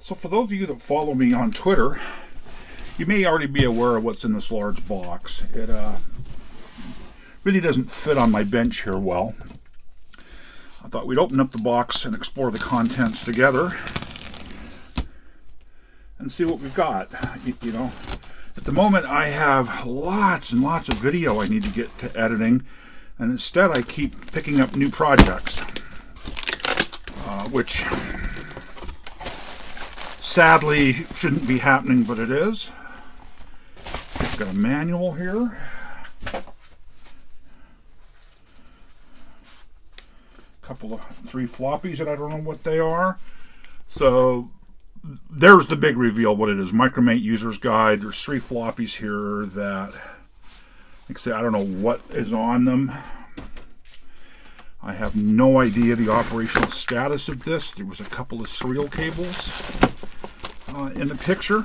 So for those of you that follow me on Twitter, you may already be aware of what's in this large box. It really doesn't fit on my bench here well. I thought we'd open up the box and explore the contents together and see what we've got. You know, at the moment I have lots and lots of video I need to get to editing, and instead I keep picking up new projects, which sadly shouldn't be happening, but it is. We've got a manual here. Three floppies that I don't know what they are. So there's the big reveal what it is. MicroMate User's Guide. There's 3 floppies here that, like I say, I don't know what is on them. I have no idea the operational status of this. There was a couple of serial cables in the picture.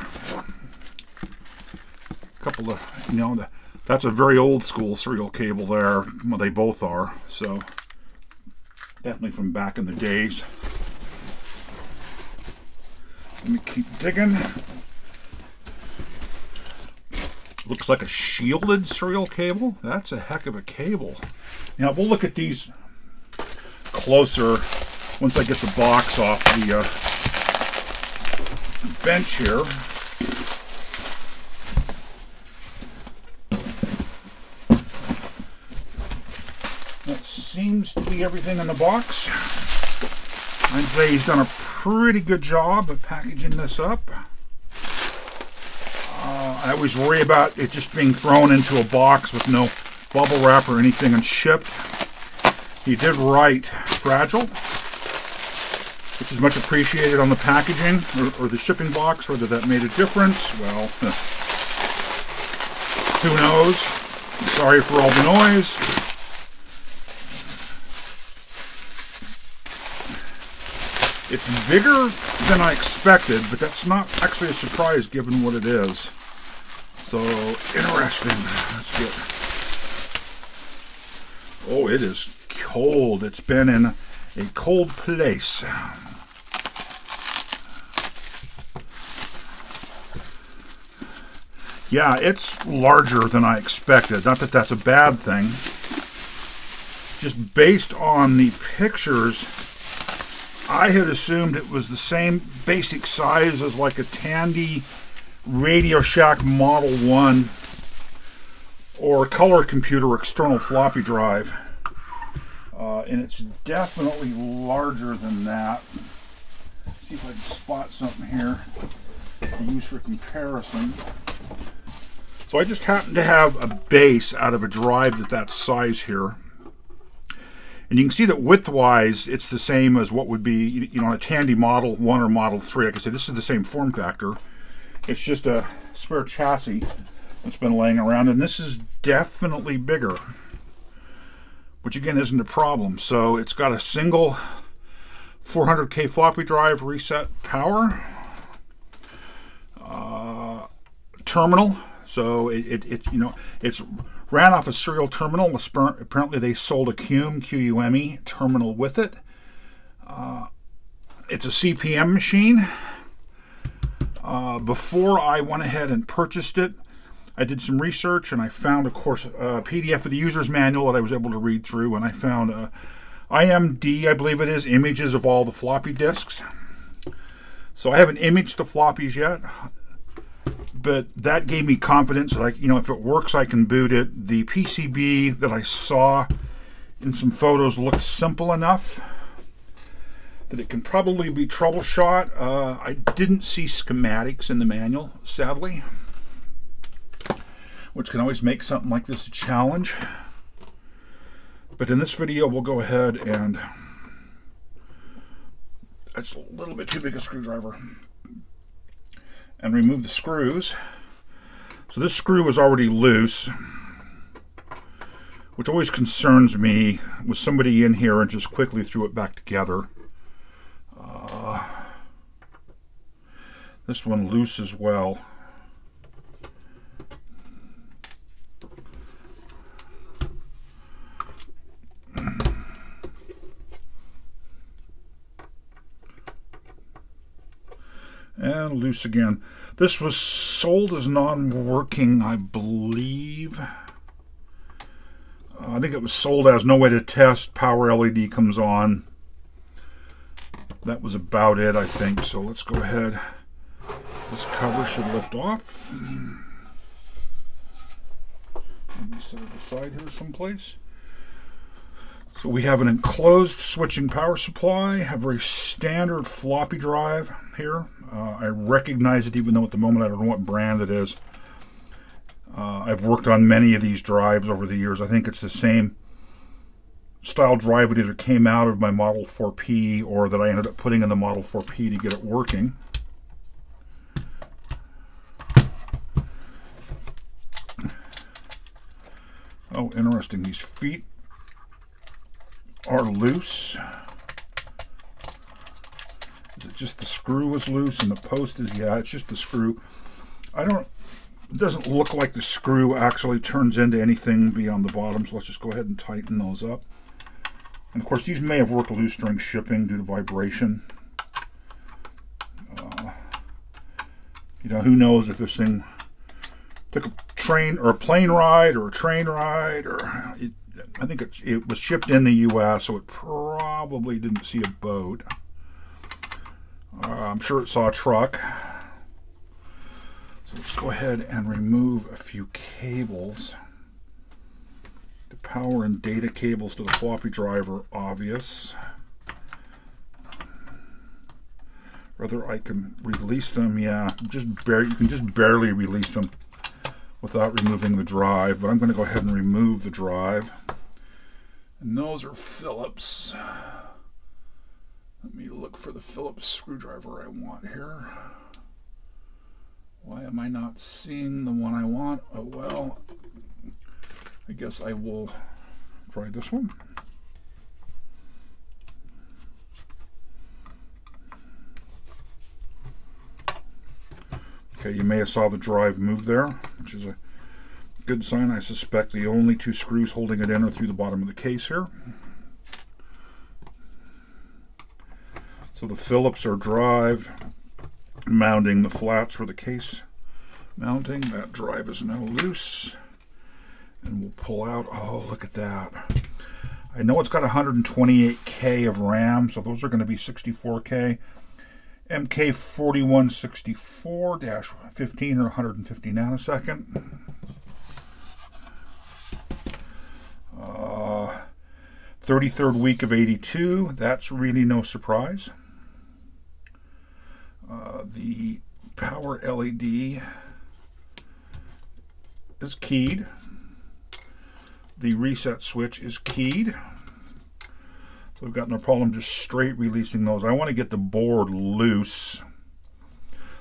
A couple of, you know, that's a very old school serial cable there. Well, they both are. So definitely from back in the days. Let me keep digging. Looks like a shielded serial cable. That's a heck of a cable. Now we'll look at these closer once I get the box off the bench here. That seems to be everything in the box. I'd say he's done a pretty good job of packaging this up. I always worry about it just being thrown into a box with no bubble wrap or anything and shipped. He did write fragile, which is much appreciated on the packaging or the shipping box. Whether that made a difference, well, who knows? Sorry for all the noise. It's bigger than I expected, but that's not actually a surprise given what it is. So, interesting. Let's get... Oh, it is cold. It's been in a cold place. Yeah, it's larger than I expected. Not that that's a bad thing. Just based on the pictures, I had assumed it was the same basic size as like a Tandy Radio Shack Model 1 or color computer external floppy drive. And it's definitely larger than that. Let's see if I can spot something here to use for comparison. So I just happen to have a base out of a drive that size here. And you can see that width-wise, it's the same as what would be, you know, a Tandy Model 1 or Model 3. Like I said, this is the same form factor. It's just a spare chassis that's been laying around, and this is definitely bigger, which again isn't a problem. So it's got a single 400K floppy drive, reset power, terminal. So it you know, it's ran off a serial terminal. Apparently they sold a QUME terminal with it. It's a CPM machine. Before I went ahead and purchased it, I did some research and I found, of course, a PDF of the user's manual that I was able to read through, and I found IMD, I believe it is, images of all the floppy disks. So I haven't imaged the floppies yet, but that gave me confidence that you know, if it works, I can boot it. The PCB that I saw in some photos looked simple enough that it can probably be troubleshot. I didn't see schematics in the manual, sadly, which can always make something like this a challenge. But in this video, we'll go ahead and... That's a little bit too big a screwdriver. And remove the screws. So this screw was already loose, which always concerns me with somebody in here and just quickly threw it back together. This one loose as well. And loose again. This was sold as non-working, I believe. I think it was sold as no way to test, power LED comes on. That was about it, I think. So let's go ahead. This cover should lift off. Let me set it aside here someplace. So we have an enclosed switching power supply, a very standard floppy drive here. I recognize it even though at the moment I don't know what brand it is. I've worked on many of these drives over the years. I think it's the same style drive that either came out of my Model 4P or that I ended up putting in the Model 4P to get it working. Oh, interesting. These feet are loose. Is it just the screw is loose and the post is, yeah, it's just the screw. It doesn't look like the screw actually turns into anything beyond the bottom, so let's just go ahead and tighten those up. And of course these may have worked loose during shipping due to vibration. You know, who knows if this thing took a train or a plane ride or a train ride, or I think it was shipped in the US, so it probably didn't see a boat. I'm sure it saw a truck. So let's go ahead and remove a few cables. The power and data cables to the floppy drive are obvious. Whether I can release them, yeah, you can just barely release them without removing the drive, but I'm going to go ahead and remove the drive. And those are Phillips. Let me look for the Phillips screwdriver I want here. Why am I not seeing the one I want? Oh well, I guess I will try this one. Okay, you may have saw the drive move there, which is a good sign. I suspect the only two screws holding it in are through the bottom of the case here. So the Phillips are drive mounting the flats for the case mounting. That drive is now loose. And we'll pull out, oh, look at that. I know it's got 128K of RAM, so those are going to be 64K. MK4164-15 or 150 nanosecond. 33rd week of 82, that's really no surprise. The power LED is keyed. The reset switch is keyed. So we've got no problem just straight releasing those. I want to get the board loose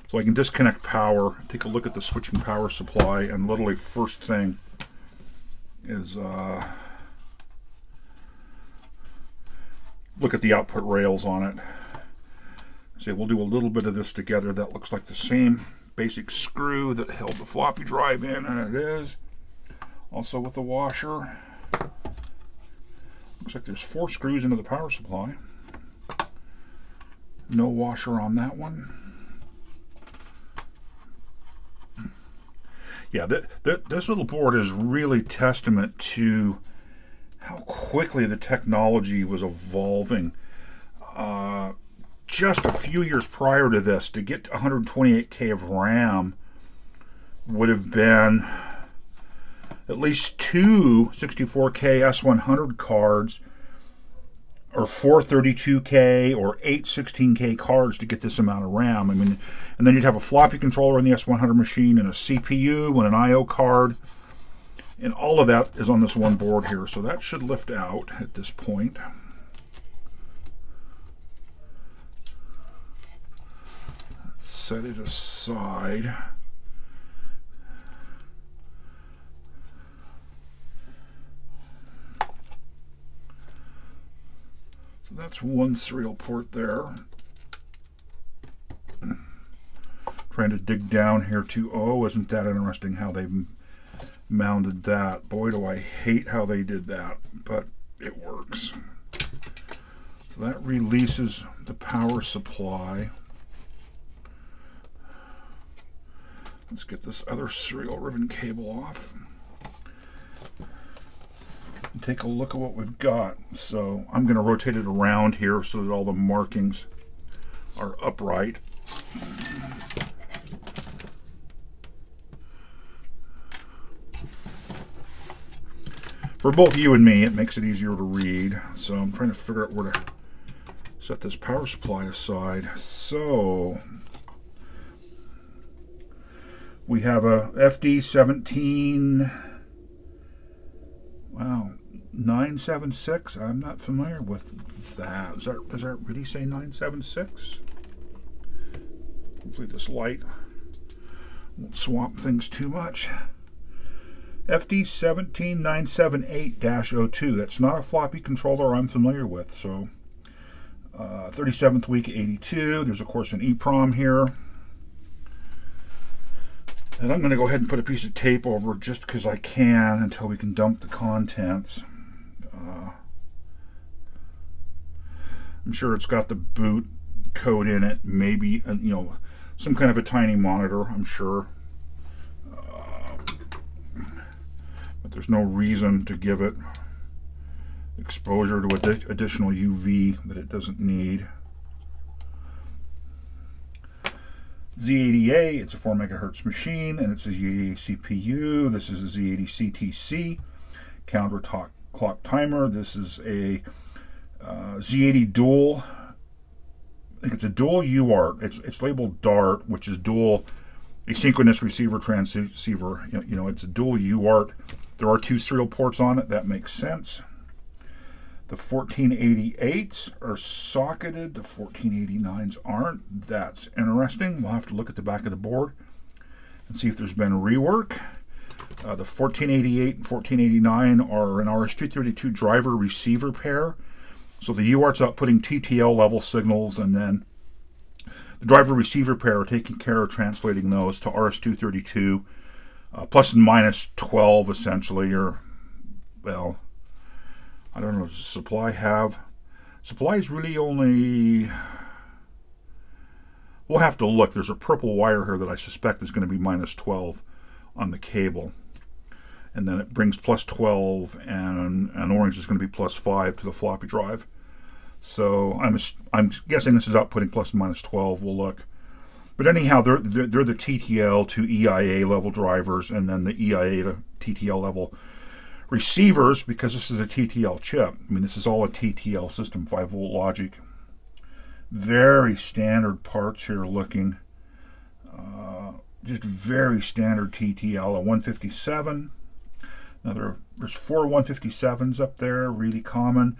so I can disconnect power, take a look at the switching power supply, and literally first thing is look at the output rails on it. So we'll do a little bit of this together. That looks like the same basic screw that held the floppy drive in, and it is. Also with the washer. Looks like there's 4 screws into the power supply. No washer on that one. Yeah, this little board is really testament to how quickly the technology was evolving. Just a few years prior to this, to get 128K of RAM would have been at least 2 64K S100 cards, or 4 32K or 8 16K cards to get this amount of RAM. I mean, and then you'd have a floppy controller in the S100 machine and a CPU and an I/O card, and all of that is on this one board here. So that should lift out at this point. Set it aside. So that's one serial port there. Trying to dig down here too. Oh, isn't that interesting how they've mounted that? Boy, do I hate how they did that, but it works. So that releases the power supply. Let's get this other serial ribbon cable off. And take a look at what we've got. So I'm going to rotate it around here so that all the markings are upright. For both you and me, it makes it easier to read. So I'm trying to figure out where to set this power supply aside. So we have a FD976. I'm not familiar with that. Does that really say 976? Hopefully this light won't swamp things too much. FD17978-02. That's not a floppy controller I'm familiar with. So 37th week 82. There's of course an EEPROM here. And I'm going to go ahead and put a piece of tape over it just because I can until we can dump the contents. I'm sure it's got the boot code in it, maybe some kind of a tiny monitor, I'm sure. But there's no reason to give it exposure to additional UV that it doesn't need. Z80A, it's a 4 megahertz machine, and it's a Z80 CPU. This is a Z80 CTC counter clock timer. This is a Z80 dual. I think it's a dual UART. It's labeled DART, which is dual asynchronous receiver transceiver. It's a dual UART. There are 2 serial ports on it. That makes sense. The 1488s are socketed. The 1489s aren't. That's interesting. We'll have to look at the back of the board and see if there's been rework. The 1488 and 1489 are an RS-232 driver receiver pair. So the UART's outputting TTL level signals, and then the driver receiver pair are taking care of translating those to RS-232 plus and minus 12 essentially, or well, I don't know, does supply have? Supply is really only, we'll have to look. There's a purple wire here that I suspect is going to be minus 12 on the cable. And then it brings plus 12, and orange is going to be plus 5 to the floppy drive. So I'm guessing this is outputting plus and minus 12. We'll look. But anyhow, they're the TTL to EIA level drivers, and then the EIA to TTL level receivers, because this is a TTL chip. I mean, this is all a TTL system, 5-volt logic. Very standard parts here looking. Just very standard TTL, a 157. There's 4 157s up there, really common.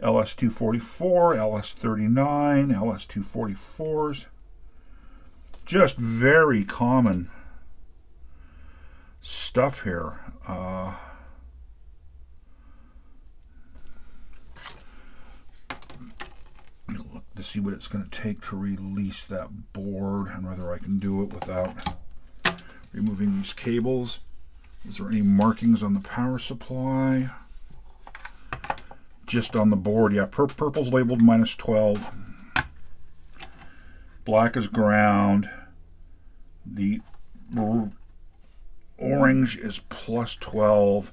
LS244, LS39, LS244s. Just very common stuff here. Look to see what it's going to take to release that board, and whether I can do it without removing these cables. Is there any markings on the power supply? Just on the board, yeah. Purple's labeled minus 12. Black is ground. The orange is plus 12.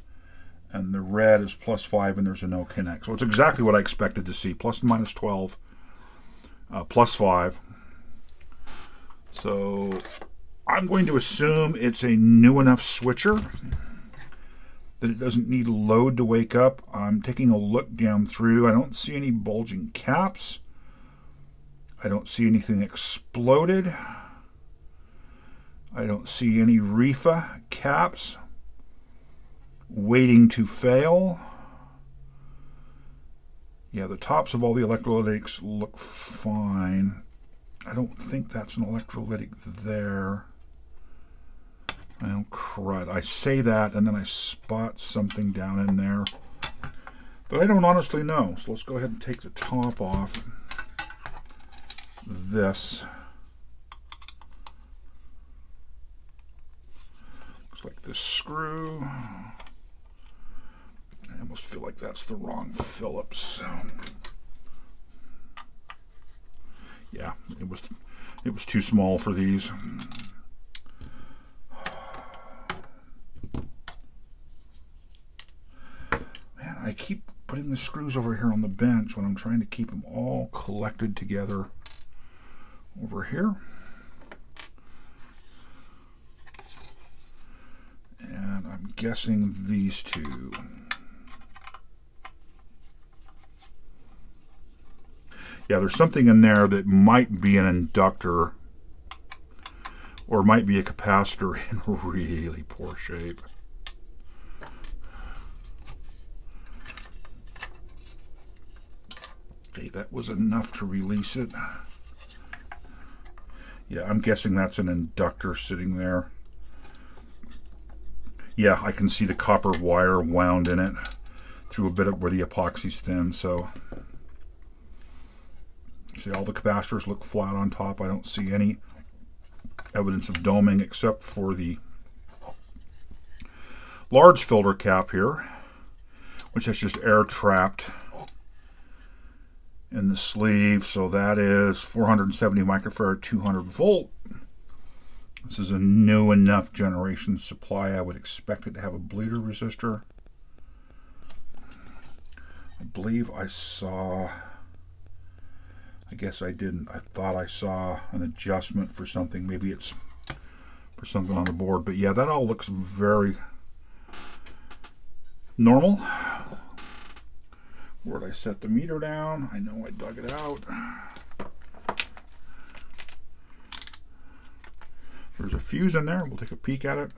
And the red is plus 5, and there's a no connect. So it's exactly what I expected to see. Plus and minus 12. Plus 5. So I'm going to assume it's a new enough switcher that it doesn't need load to wake up. I'm taking a look down through. I don't see any bulging caps. I don't see anything exploded. I don't see any REFA caps waiting to fail. Yeah, the tops of all the electrolytics look fine. I don't think that's an electrolytic there. Well, crud. I say that, and then I spot something down in there. But I don't honestly know. So let's go ahead and take the top off this. Looks like this screw. I almost feel like that's the wrong Phillips. Yeah, it was too small for these. the screws over here on the bench when I'm trying to keep them all collected together over here. And I'm guessing these two. Yeah, there's something in there that might be an inductor or might be a capacitor in really poor shape. Okay, that was enough to release it. Yeah, I'm guessing that's an inductor sitting there. Yeah, I can see the copper wire wound in it through a bit of where the epoxy's thin, so see all the capacitors look flat on top. I don't see any evidence of doming except for the large filter cap here, which has just air trapped in the sleeve. So that is 470 microfarad, 200 volt. This is a new enough generation supply. I would expect it to have a bleeder resistor. I believe I saw, I guess I didn't. I thought I saw an adjustment for something. Maybe it's for something on the board. But yeah, that all looks very normal. Where'd I set the meter down? I know I dug it out. There's a fuse in there. We'll take a peek at it.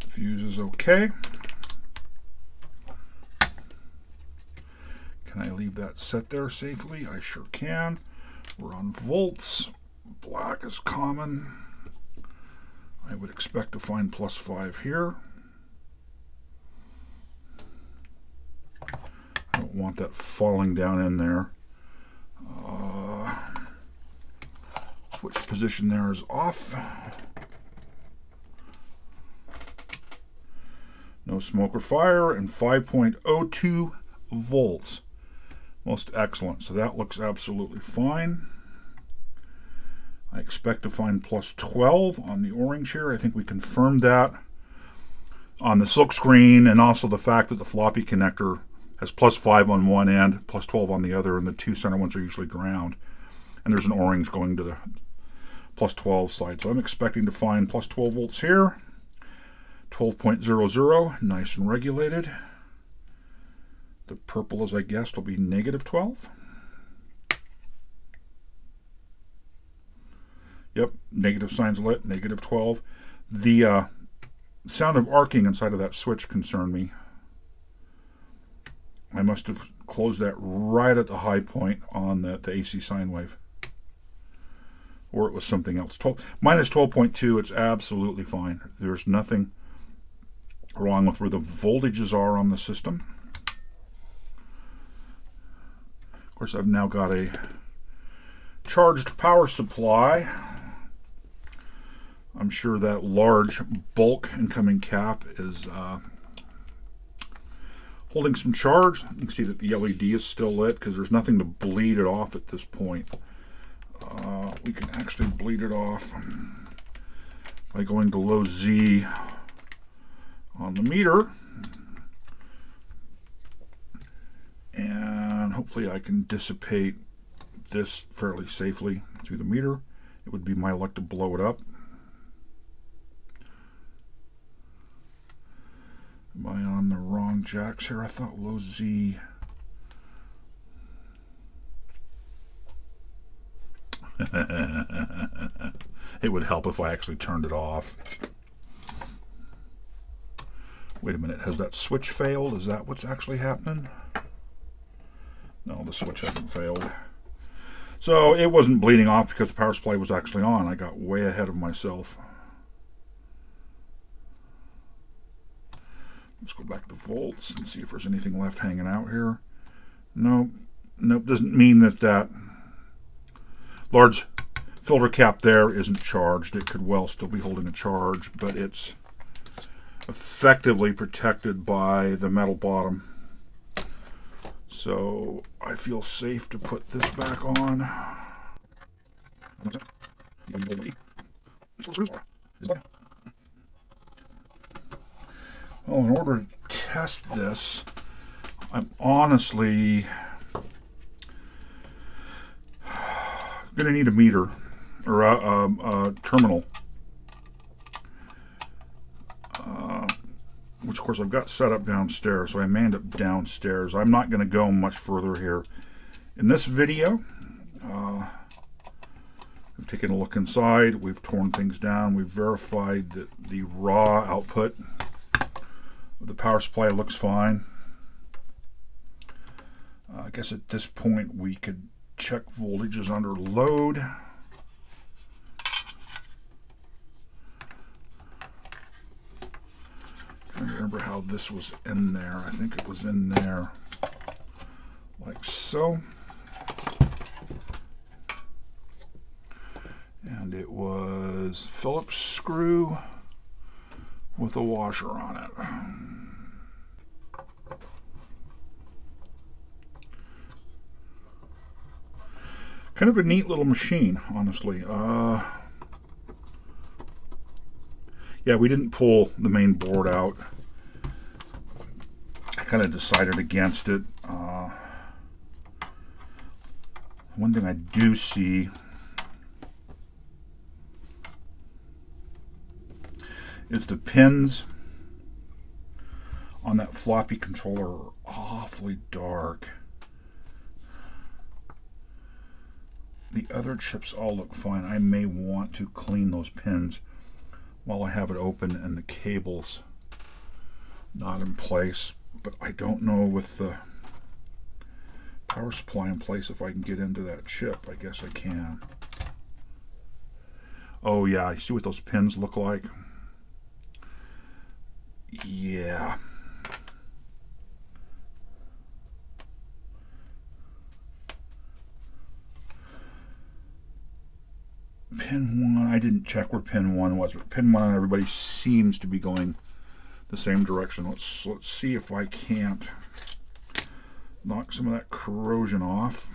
Fuse is okay. Can I leave that set there safely? I sure can. We're on volts. Black is common. I would expect to find +5 here. I don't want that falling down in there. Switch position there is off. No smoke or fire, and 5.02 volts. Most excellent. So that looks absolutely fine. I expect to find +12 on the orange here. I think we confirmed that on the silk screen, and also the fact that the floppy connector has +5 on one end, +12 on the other, and the two center ones are usually ground. And there's an orange going to the +12 side. So I'm expecting to find +12 volts here. 12.00, nice and regulated. The purple, as I guessed, will be -12. Yep, negative sign's lit, -12. The sound of arcing inside of that switch concerned me. I must have closed that right at the high point on the AC sine wave. Or it was something else. -12.2, it's absolutely fine. There's nothing wrong with where the voltages are on the system. Of course, I've now got a charged power supply. I'm sure that large bulk incoming cap is holding some charge. You can see that the LED is still lit because there's nothing to bleed it off at this point. We can actually bleed it off by going to low Z on the meter, and hopefully I can dissipate this fairly safely through the meter. It would be my luck to blow it up. Am I on the wrong jacks here? I thought low Z. It would help if I actually turned it off. Wait a minute, has that switch failed? Is that what's actually happening? No, the switch hasn't failed. So it wasn't bleeding off because the power supply was actually on. I got way ahead of myself. Let's go back to volts and see if there's anything left hanging out here. No, nope, doesn't mean that that large filter cap there isn't charged. It could well still be holding a charge, but it's effectively protected by the metal bottom. So I feel safe to put this back on. Well, in order to test this, I'm honestly going to need a meter or a terminal, which of course I've got set up downstairs, so I manned it downstairs. I'm not going to go much further here. In this video, we've taken a look inside, we've torn things down, we've verified that the raw output of the power supply looks fine. I guess at this point we could check voltages under load. Trying to remember how this was in there. I think it was in there like so. And it was Phillips screw with a washer on it. Kind of a neat little machine, honestly. Yeah, we didn't pull the main board out. I kind of decided against it. One thing I do see is the pins on that floppy controller are awfully dark. The other chips all look fine. I may want to clean those pins while I have it open and the cables not in place, but I don't know with the power supply in place if I can get into that chip. I guess I can. Oh yeah, you see what those pins look like? Yeah. Pin 1, I didn't check where pin 1 was, but pin 1 on everybody seems to be going the same direction. Let's see if I can't knock some of that corrosion off.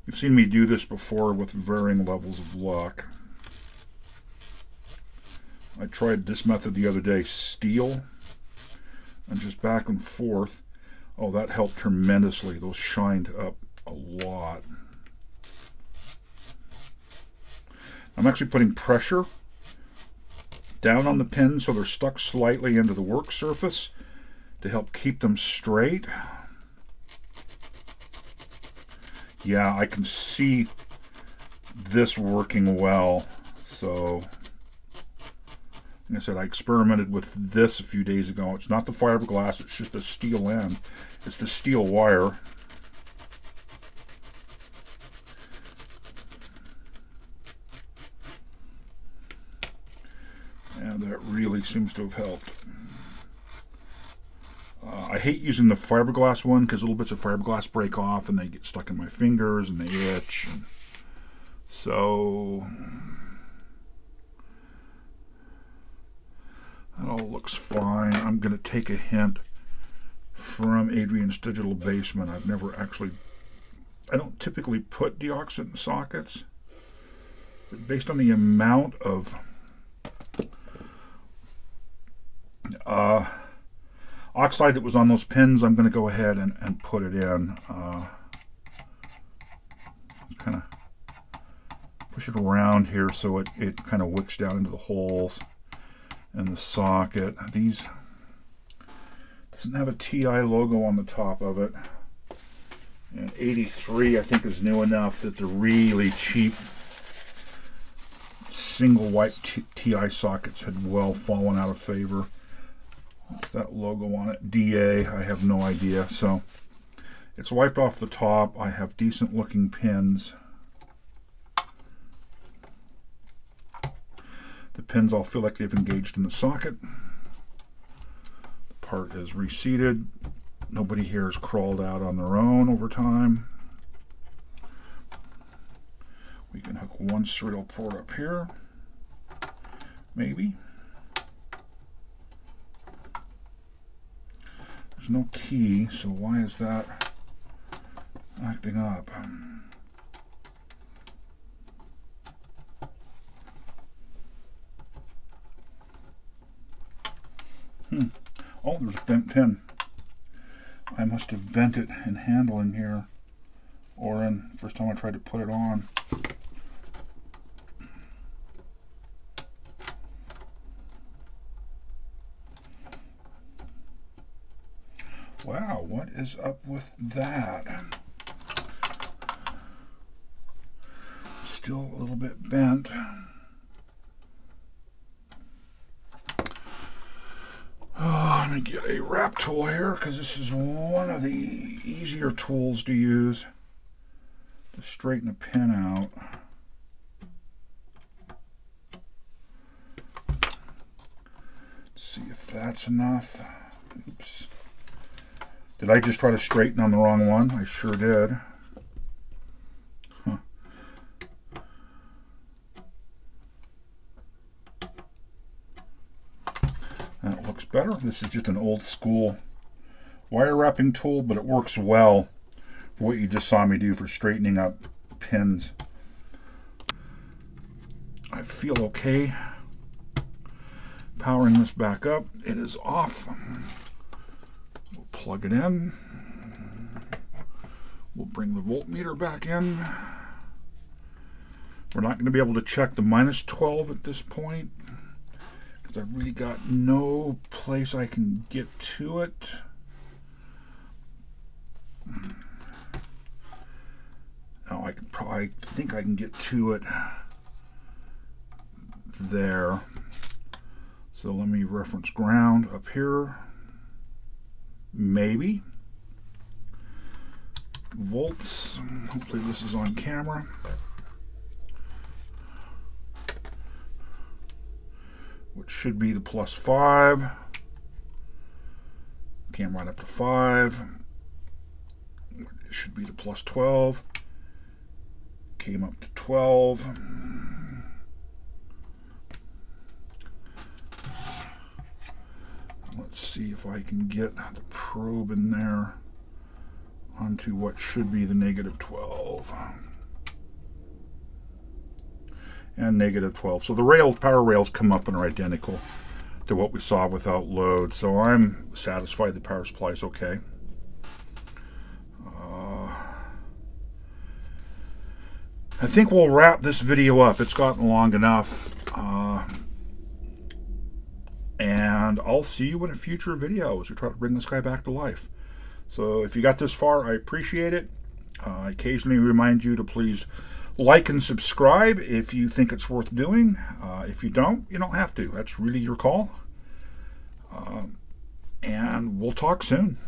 You've seen me do this before with varying levels of luck. I tried this method the other day, steel, and just back and forth. Oh, that helped tremendously. Those shined up a lot. I'm actually putting pressure down on the pins so they're stuck slightly into the work surface to help keep them straight. Yeah, I can see this working well. So, like I said, I experimented with this a few days ago. It's not the fiberglass, it's just a steel end. It's the steel wire. And that really seems to have helped. I hate using the fiberglass one because little bits of fiberglass break off and they get stuck in my fingers and they itch. And so that all looks fine. I'm going to take a hint from Adrian's Digital Basement. I've never actually, I don't typically put deoxit in sockets, but based on the amount of oxide that was on those pins, I'm going to go ahead and put it in. Kind of push it around here so it kind of wicks down into the holes in the socket. These doesn't have a TI logo on the top of it. And 83 I think is new enough that the really cheap single white TI sockets had well fallen out of favor. What's that logo on it? DA, I have no idea. So it's wiped off the top. I have decent looking pins. The pins all feel like they've engaged in the socket. The part is reseated. Nobody here has crawled out on their own over time. We can hook one serial port up here. Maybe. There's no key, so why is that acting up? Oh, there's a bent pin. I must have bent it in handling here, or in first time I tried to put it on. Wow, what is up with that? Still a little bit bent. Oh, let me get a wrap tool here, because this is one of the easier tools to use to straighten a pin out. Let's see if that's enough. Oops. Did I just try to straighten on the wrong one? I sure did. Huh. That looks better. This is just an old school wire wrapping tool, but it works well for what you just saw me do for straightening up pins. I feel okay powering this back up. It is off. We'll plug it in. We'll bring the voltmeter back in. We're not going to be able to check the -12 at this point, because I've really got no place I can get to it. Now I think I can get to it there. So let me reference ground up here. Maybe. Volts. Hopefully this is on camera. Which should be the +5. Came right up to 5. It should be the +12. Came up to 12. Let's see if I can get the probe in there onto what should be the -12. And -12. So the rails, power rails come up and are identical to what we saw without load. So I'm satisfied the power supply is okay. I think we'll wrap this video up. It's gotten long enough. And I'll see you in a future video as we try to bring this guy back to life. So if you got this far, I appreciate it. I occasionally remind you to please like and subscribe if you think it's worth doing. If you don't have to. That's really your call. And we'll talk soon.